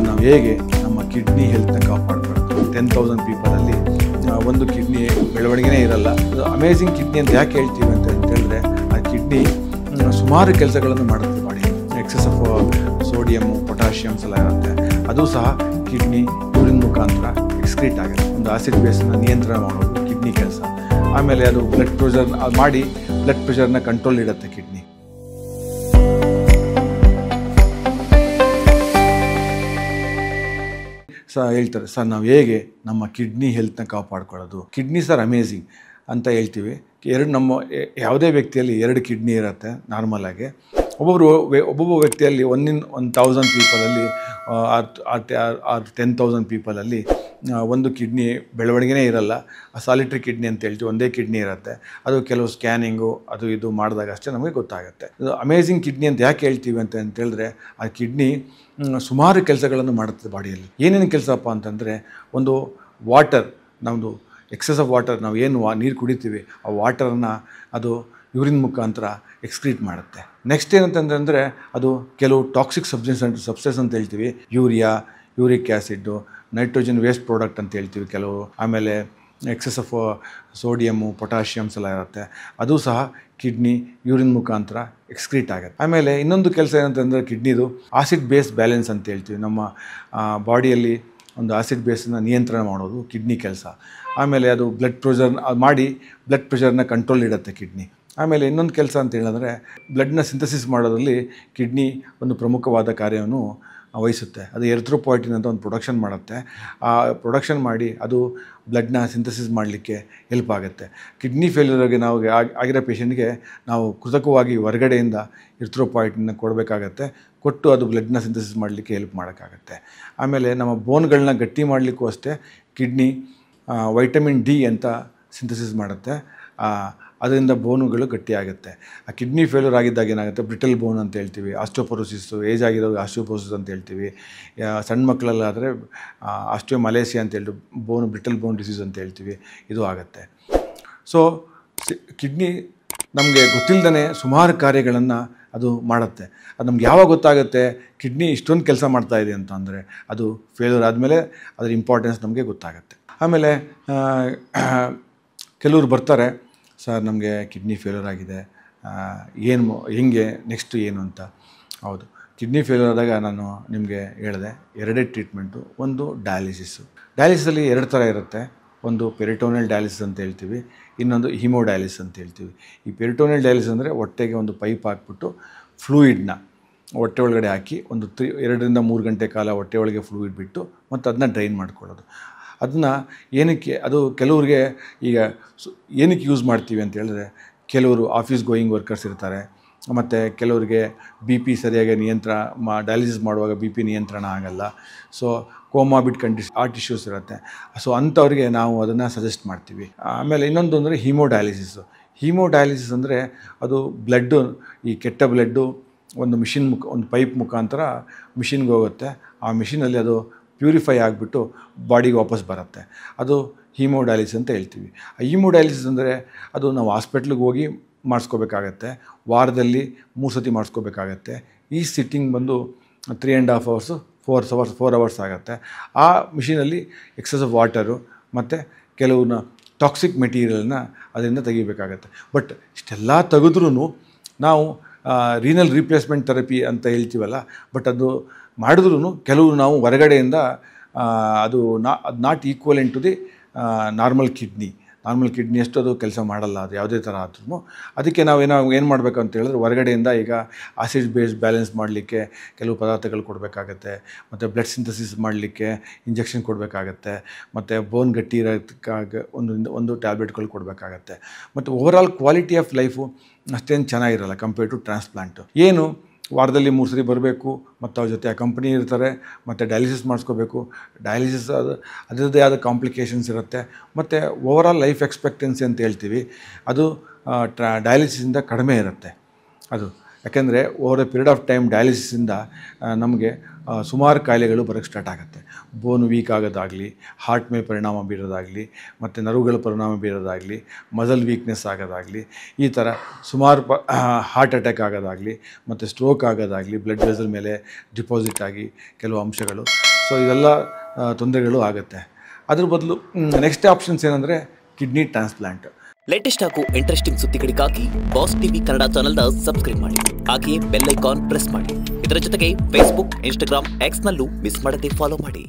Sir ನಾವು ಹೇಗೆ ನಮ್ಮ ಕಿಡ್ನಿ ಹೆಲ್ತ್ನ ಕಾಪಾಡ್ಕೊಳ್ತೀವಿ 10,000 ಪೀಪಲಲ್ಲಿ ಒಂದು ಕಿಡ್ನಿ ಬೆಳವಣಿಗೆನೇ ಇರಲ್ಲ. ಅದು ಅಮೇಝಿಂಗ್ ಕಿಡ್ನಿ ಅಂತ ಯಾಕೆ ಹೇಳ್ತೀವಿ ಅಂತ ಹೇಳಿದ್ರೆ ಆ ಕಿಡ್ನಿ ಸುಮಾರು ಕೆಲಸಗಳನ್ನು ಮಾಡುತ್ತೆ body. Excess of sodium potassiums ಎಲ್ಲ ಇರುತ್ತೆ. ಅದು ಸಹ ಕಿಡ್ನಿ ಯೂರಿನ್ ಮುಖಾಂತರ ಎಕ್ಸ್ಕ್ರೀಟ್ ಆಗುತ್ತೆ. ಒಂದು ಆಸಿಡ್ ಬೇಸನ್ನು ನಿಯಂತ್ರಣ ಮಾಡೋದು ಕಿಡ್ನಿ ಕೆಲಸ. ಆಮೇಲೆ ಅದು ಬ್ಲಡ್ ಪ್ರೆಷರ್ ಮಾಡಿ ಬ್ಲಡ್ ಪ್ರೆಷರ್ನ ಕಂಟ್ರೋಲ್ ಇಡುತ್ತೆ ಕಿಡ್ನಿ. ಹೇಳ್ತಾರೆ ಸರ್ ನಾವು ಹೇಗೆ ನಮ್ಮ ಕಿಡ್ನಿ ಹೆಲ್ತ್ನ ಕಾಪಾಡ್ಕೊಳ್ಳೋದು. ಕಿಡ್ನಿ ಸರ್ ಅಮೇಝಿಂಗ್ ಅಂತ ಹೇಳ್ತೀವಿ. ಯಾವುದೇ ವ್ಯಕ್ತಿಯಲ್ಲಿ 2 ಕಿಡ್ನಿ ಇರುತ್ತೆ ನಾರ್ಮಲ್ ಆಗಿ. ಒಬ್ಬೊಬ್ಬ ವ್ಯಕ್ತಿಯಲ್ಲಿ 1,000 ಪೀಪಲಲ್ಲಿ ಆರ್ 10,000 ಪೀಪಲಲ್ಲಿ ಒಂದು ಕಿಡ್ನಿ ಬೆಳವಣಿಗೆನೇ ಇರಲ್ಲ. ಸಾಲಿಟ್ರಿ ಕಿಡ್ನಿ ಅಂತ ಹೇಳ್ತೀವಿ, ಒಂದೇ ಕಿಡ್ನಿ ಇರುತ್ತೆ. ಅದು ಕೆಲವು ಸ್ಕ್ಯಾನಿಂಗು ಅದು ಇದು ಮಾಡಿದಾಗ ಅಷ್ಟೇ ನಮಗೆ ಗೊತ್ತಾಗುತ್ತೆ. ಇದು ಅಮೇಝಿಂಗ್ ಕಿಡ್ನಿ ಅಂತ ಯಾಕೆ ಹೇಳ್ತೀವಿ ಅಂತ ಹೇಳಿದ್ರೆ ಆ ಕಿಡ್ನಿ ಸುಮಾರು ಕೆಲಸಗಳನ್ನು ಮಾಡುತ್ತೆ ಬಾಡಿಯಲ್ಲಿ. ಏನೇನು ಕೆಲಸಪ್ಪ ಅಂತಂದರೆ, ಒಂದು ವಾಟರ್, ನಮ್ಮದು ಎಕ್ಸೆಸ್ ಆಫ್ ವಾಟರ್, ನಾವು ಏನು ನೀರು ಕುಡಿತೀವಿ ಆ ವಾಟರನ್ನು ಅದು ಯೂರಿನ್ ಮುಖಾಂತರ ಎಕ್ಸ್ಕ್ರೀಟ್ ಮಾಡುತ್ತೆ. ನೆಕ್ಸ್ಟ್ ಏನಂತಂದರೆ ಅದು ಕೆಲವು ಟಾಕ್ಸಿಕ್ ಸಬ್ಸ್ಟೆನ್ಸ್ ಅಂತ ಹೇಳ್ತೀವಿ, uric acid, nitrogen waste product ಅಂತ ಹೇಳ್ತೀವಿ ಕೆಲವು. ಆಮೇಲೆ ಎಕ್ಸೆಸ್ ಆಫ್ ಸೋಡಿಯಮ್ಮು ಪೊಟ್ಯಾಷಿಯಮ್ಸ್ ಎಲ್ಲ ಇರುತ್ತೆ. ಅದು ಸಹ ಕಿಡ್ನಿ ಯೂರಿನ್ ಮುಖಾಂತರ ಎಕ್ಸ್ಕ್ರೀಟ್ ಆಗುತ್ತೆ. ಆಮೇಲೆ ಇನ್ನೊಂದು ಕೆಲಸ ಏನಂತಂದರೆ ಕಿಡ್ನಿದು ಆಸಿಡ್ ಬೇಸ್ ಬ್ಯಾಲೆನ್ಸ್ ಅಂತ ಹೇಳ್ತೀವಿ. ನಮ್ಮ ಬಾಡಿಯಲ್ಲಿ ಒಂದು ಆಸಿಡ್ ಬೇಸನ್ನು ನಿಯಂತ್ರಣ ಮಾಡೋದು ಕಿಡ್ನಿ ಕೆಲಸ. ಆಮೇಲೆ ಅದು ಬ್ಲಡ್ ಪ್ರೆಷರ್ನ ಕಂಟ್ರೋಲ್ ಇಡುತ್ತೆ ಕಿಡ್ನಿ. ಆಮೇಲೆ ಇನ್ನೊಂದು ಕೆಲಸ ಅಂತ ಹೇಳಿದ್ರೆ ಬ್ಲಡ್ನ ಸಿಂಥಸಿಸ್ ಮಾಡೋದ್ರಲ್ಲಿ ಕಿಡ್ನಿ ಒಂದು ಪ್ರಮುಖವಾದ ಕಾರ್ಯವನ್ನು ವಹಿಸುತ್ತೆ. ಅದು ಎರಿಥ್ರೋಪಾಯಿಟಿನ್ ಅಂತ ಒಂದು ಪ್ರೊಡಕ್ಷನ್ ಮಾಡುತ್ತೆ. ಆ ಪ್ರೊಡಕ್ಷನ್ ಮಾಡಿ ಅದು ಬ್ಲಡ್ನ ಸಿಂಥಸಿಸ್ ಮಾಡಲಿಕ್ಕೆ ಹೆಲ್ಪ್ ಆಗುತ್ತೆ. ಕಿಡ್ನಿ ಫೇಲ್ಯೂರ್ಗೆ ನಾವು ಆಗಿರೋ ಪೇಷಂಟ್ಗೆ ನಾವು ಕೃತಕವಾಗಿ ಹೊರಗಡೆಯಿಂದ ಎರಿಥ್ರೋಪಾಯಿಟಿನ್ನ ಕೊಡಬೇಕಾಗತ್ತೆ. ಕೊಟ್ಟು ಅದು ಬ್ಲಡ್ನ ಸಿಂಥಸಿಸ್ ಮಾಡಲಿಕ್ಕೆ ಹೆಲ್ಪ್ ಮಾಡೋಕ್ಕಾಗತ್ತೆ. ಆಮೇಲೆ ನಮ್ಮ ಬೋನ್ಗಳನ್ನ ಗಟ್ಟಿ ಮಾಡಲಿಕ್ಕೂ ಅಷ್ಟೇ ಕಿಡ್ನಿ ವೈಟಮಿನ್ ಡಿ ಅಂತ ಸಿಂಥಸಿಸ್ ಮಾಡುತ್ತೆ. ಅದರಿಂದ ಬೋನುಗಳು ಗಟ್ಟಿಯಾಗುತ್ತೆ. ಆ ಕಿಡ್ನಿ ಫೇಲ್ಯೂರ್ ಆಗಿದ್ದಾಗ ಏನಾಗುತ್ತೆ, ಬ್ರಿಟಲ್ ಬೋನ್ ಅಂತ ಹೇಳ್ತೀವಿ, ಆಸ್ಟಿಯೋಪೊರೋಸಿಸ್ಸು, ಏಜ್ ಆಗಿರೋದು ಆಸ್ಟಿಯೋಪೊರೋಸಿಸ್ ಅಂತ ಹೇಳ್ತೀವಿ. ಸಣ್ಣ ಮಕ್ಕಳಲ್ಲಾದರೆ ಆಸ್ಟಿಯೋಮಲೇಸಿಯಾ ಅಂತ ಹೇಳ್ತೀವಿ, ಬ್ರಿಟಲ್ ಬೋನ್ ಡಿಸೀಸ್ ಅಂತ ಹೇಳ್ತೀವಿ, ಇದು ಆಗುತ್ತೆ. ಸೊ ಕಿಡ್ನಿ ನಮಗೆ ಗೊತ್ತಿಲ್ಲದೇ ಸುಮಾರು ಕಾರ್ಯಗಳನ್ನು ಅದು ಮಾಡುತ್ತೆ. ಅದು ನಮ್ಗೆ ಯಾವಾಗ ಗೊತ್ತಾಗುತ್ತೆ ಕಿಡ್ನಿ ಇಷ್ಟೊಂದು ಕೆಲಸ ಮಾಡ್ತಾಯಿದೆ ಅಂತ ಅಂದರೆ, ಅದು ಫೇಲ್ಯೂರ್ ಆದಮೇಲೆ ಅದರ ಇಂಪಾರ್ಟೆನ್ಸ್ ನಮಗೆ ಗೊತ್ತಾಗುತ್ತೆ. ಆಮೇಲೆ ಕೆಲವರು ಬರ್ತಾರೆ, ಸರ್ ನಮಗೆ ಕಿಡ್ನಿ ಫೇಲ್ಯೂರ್ ಆಗಿದೆ, ಹೆಂಗೆ ನೆಕ್ಸ್ಟು ಏನು ಅಂತ. ಹೌದು, ಕಿಡ್ನಿ ಫೇಲ್ಯೂರ್ ಆದಾಗ ನಾನು ನಿಮಗೆ ಹೇಳಿದೆ 2 ಟ್ರೀಟ್ಮೆಂಟು. ಒಂದು ಡಯಾಲಿಸಿಸಲ್ಲಿ 2 ಥರ ಇರುತ್ತೆ. ಒಂದು ಪೆರಿಟೋನಿಯಲ್ ಡಯಾಲಿಸಿಸ್ ಅಂತ ಹೇಳ್ತೀವಿ, ಇನ್ನೊಂದು ಹಿಮೋಡಯಾಲಿಸಿಸ್ ಅಂತ ಹೇಳ್ತೀವಿ. ಈ ಪೆರಿಟೋನಿಯಲ್ ಡಯಾಲಿಸಿಸ್ ಅಂದರೆ ಹೊಟ್ಟೆಗೆ ಒಂದು ಪೈಪ್ ಹಾಕ್ಬಿಟ್ಟು ಫ್ಲೂಯಿಡ್ನ ಹೊಟ್ಟೆ ಒಳಗಡೆ ಹಾಕಿ 2 ರಿಂದ 3 ಗಂಟೆ ಕಾಲ ಹೊಟ್ಟೆ ಒಳಗೆ ಫ್ಲೂಯಿಡ್ ಬಿಟ್ಟು ಮತ್ತು ಅದನ್ನ ಡ್ರೈನ್ ಮಾಡ್ಕೊಳ್ಳೋದು. ಅದನ್ನು ಏನಕ್ಕೆ, ಅದು ಕೆಲವ್ರಿಗೆ ಈಗ ಏನಕ್ಕೆ ಯೂಸ್ ಮಾಡ್ತೀವಿ ಅಂತ ಹೇಳಿದ್ರೆ, ಕೆಲವರು ಆಫೀಸ್ ಗೋಯಿಂಗ್ ವರ್ಕರ್ಸ್ ಇರ್ತಾರೆ, ಮತ್ತು ಕೆಲವರಿಗೆ BP ಸರಿಯಾಗಿ ಡಯಾಲಿಸಿಸ್ ಮಾಡುವಾಗ BP ನಿಯಂತ್ರಣ ಆಗಲ್ಲ. ಸೊ ಕೋಮಾಬಿಡ್ ಹಾರ್ಟ್ ಇಶ್ಯೂಸ್ ಇರುತ್ತೆ. ಸೊ ಅಂಥವ್ರಿಗೆ ನಾವು ಅದನ್ನು ಸಜೆಸ್ಟ್ ಮಾಡ್ತೀವಿ. ಆಮೇಲೆ ಇನ್ನೊಂದು ಅಂದರೆ ಹೀಮೋಡಯಾಲಿಸಿಸ್ ಅಂದರೆ ಅದು ಬ್ಲಡ್ಡು, ಈ ಕೆಟ್ಟ ಬ್ಲಡ್ಡು ಒಂದು ಪೈಪ್ ಮುಖಾಂತರ ಮಿಷಿನ್ಗೆ ಹೋಗುತ್ತೆ. ಆ ಮಿಷಿನಲ್ಲಿ ಅದು ಪ್ಯೂರಿಫೈ ಆಗಿಬಿಟ್ಟು ಬಾಡಿಗೆ ವಾಪಸ್ ಬರುತ್ತೆ. ಅದು ಹೀಮೋಡಯಾಲಿಸಿಸ್ ಅಂತ ಹೇಳ್ತೀವಿ. ಆ ಹೀಮೋಡಯಾಲಿಸಿಸ್ ಅಂದರೆ ಅದು ನಾವು ಹಾಸ್ಪಿಟ್ಲಿಗೆ ಹೋಗಿ ಮಾಡಿಸ್ಕೋಬೇಕಾಗತ್ತೆ. ವಾರದಲ್ಲಿ 3 ಸತಿ ಮಾಡಿಸ್ಕೋಬೇಕಾಗತ್ತೆ. ಈ ಸಿಟ್ಟಿಂಗ್ ಬಂದು 3.5 hours 4 hours ಆಗುತ್ತೆ. ಆ ಮಿಷಿನಲ್ಲಿ ಎಕ್ಸೆಸ್ ಆಫ್ ವಾಟರು ಮತ್ತು ಕೆಲವನ್ನ ಟಾಕ್ಸಿಕ್ ಮೆಟೀರಿಯಲ್ನ ಅದರಿಂದ ತೆಗಿಬೇಕಾಗತ್ತೆ. ಬಟ್ ಇಷ್ಟೆಲ್ಲ ತೆಗೆದ್ರೂ ನಾವು ರೀನಲ್ ರೀಪ್ಲೇಸ್ಮೆಂಟ್ ಥೆರಪಿ ಅಂತ ಹೇಳ್ತೀವಲ್ಲ, ಬಟ್ ಅದು ಮಾಡಿದ್ರೂ ಕೆಲವು ನಾವು ಹೊರಗಡೆಯಿಂದ ಅದು not equivalent to the normal kidney ಅಷ್ಟು ಅದು ಕೆಲಸ ಮಾಡಲ್ಲ, ಅದು ಯಾವುದೇ ಥರ ಆದ್ರೂ. ಅದಕ್ಕೆ ಏನು ಮಾಡಬೇಕು ಅಂತ ಹೇಳಿದ್ರೆ, ಹೊರಗಡೆಯಿಂದ ಈಗ ಆಸಿಡ್ ಬೇಸ್ ಬ್ಯಾಲೆನ್ಸ್ ಮಾಡಲಿಕ್ಕೆ ಕೆಲವು ಪದಾರ್ಥಗಳು ಕೊಡಬೇಕಾಗತ್ತೆ, ಮತ್ತು ಬ್ಲಡ್ ಸಿಂಥಸಿಸ್ ಮಾಡಲಿಕ್ಕೆ ಇಂಜೆಕ್ಷನ್ ಕೊಡಬೇಕಾಗತ್ತೆ, ಮತ್ತು ಬೋನ್ ಗಟ್ಟಿ ಇರೋದಕ್ಕಾಗಿ ಒಂದು ಟ್ಯಾಬ್ಲೆಟ್ಗಳು ಕೊಡಬೇಕಾಗತ್ತೆ. ಮತ್ತು ಓವರಾಲ್ ಕ್ವಾಲಿಟಿ ಆಫ್ ಲೈಫು ಅಷ್ಟೇನು ಚೆನ್ನಾಗಿರಲ್ಲ ಕಂಪೇರ್ ಟು ಟ್ರಾನ್ಸ್ಪ್ಲಾಂಟು. ಏನು ವಾರದಲ್ಲಿ 3 ಸರಿ ಬರಬೇಕು, ಮತ್ತು ಅವ್ರ ಜೊತೆ ಆ ಕಂಪ್ನಿ ಇರ್ತಾರೆ, ಮತ್ತು ಡಯಾಲಿಸಿಸ್ ಮಾಡಿಸ್ಕೋಬೇಕು. ಡಯಾಲಿಸಿಸ್ ಅದರದ್ದೇ ಆದ ಕಾಂಪ್ಲಿಕೇಶನ್ಸ್ ಇರುತ್ತೆ. ಮತ್ತು ಓವರಾಲ್ ಲೈಫ್ ಎಕ್ಸ್ಪೆಕ್ಟೆನ್ಸಿ ಅಂತ ಹೇಳ್ತೀವಿ, ಅದು ಡಯಾಲಿಸಿಸಿಂದ ಕಡಿಮೆ ಇರುತ್ತೆ. ಅದು ಯಾಕೆಂದರೆ over a period of time ಡಯಾಲಿಸಿಸಿಂದ ನಮಗೆ ಸುಮಾರು ಕಾಯಿಲೆಗಳು ಬರೋಕ್ಕೆ ಸ್ಟಾರ್ಟ್ ಆಗುತ್ತೆ. ಬೋನ್ ವೀಕ್ ಆಗೋದಾಗಲಿ, ಹಾರ್ಟ್ ಮೇಲೆ ಪರಿಣಾಮ ಬೀರೋದಾಗಲಿ, ಮತ್ತು ನರ್ವ್ಗಳ ಪರಿಣಾಮ ಬೀರೋದಾಗಲಿ, ಮಸಲ್ ವೀಕ್ನೆಸ್ ಆಗೋದಾಗಲಿ, ಈ ಥರ ಸುಮಾರು ಹಾರ್ಟ್ ಅಟ್ಯಾಕ್ ಆಗೋದಾಗಲಿ, ಮತ್ತು ಸ್ಟ್ರೋಕ್ ಆಗೋದಾಗಲಿ, ಬ್ಲಡ್ ವೆಸಲ್ ಮೇಲೆ ಡಿಪಾಸಿಟ್ ಆಗಿ ಕೆಲವು ಅಂಶಗಳು ಸೊ ಇದೆಲ್ಲ ತೊಂದರೆಗಳು ಆಗುತ್ತೆ. ಅದ್ರ ಬದಲು ನೆಕ್ಸ್ಟ್ ಆಪ್ಷನ್ಸ್ ಏನಂದರೆ ಕಿಡ್ನಿ ಟ್ರಾನ್ಸ್ಪ್ಲಾಂಟ್. ಲೇಟೆಸ್ಟ್ ಹಾಗೂ ಇಂಟ್ರೆಸ್ಟಿಂಗ್ ಸುದ್ದಿಗಳಿಗಾಗಿ ಬಾಸ್ ಟಿವಿ ಕನ್ನಡ ಚಾನೆಲ್ನ ಸಬ್ಸ್ಕ್ರೈಬ್ ಮಾಡಿ. ಹಾಗೆಯೇ ಬೆಲ್ ಐಕಾನ್ ಪ್ರೆಸ್ ಮಾಡಿ. ಇದರ ಜೊತೆಗೆ ಫೇಸ್ಬುಕ್, ಇನ್ಸ್ಟಾಗ್ರಾಮ್, ಎಕ್ಸ್ನಲ್ಲೂ ಮಿಸ್ ಮಾಡದೆ ಫಾಲೋ ಮಾಡಿ.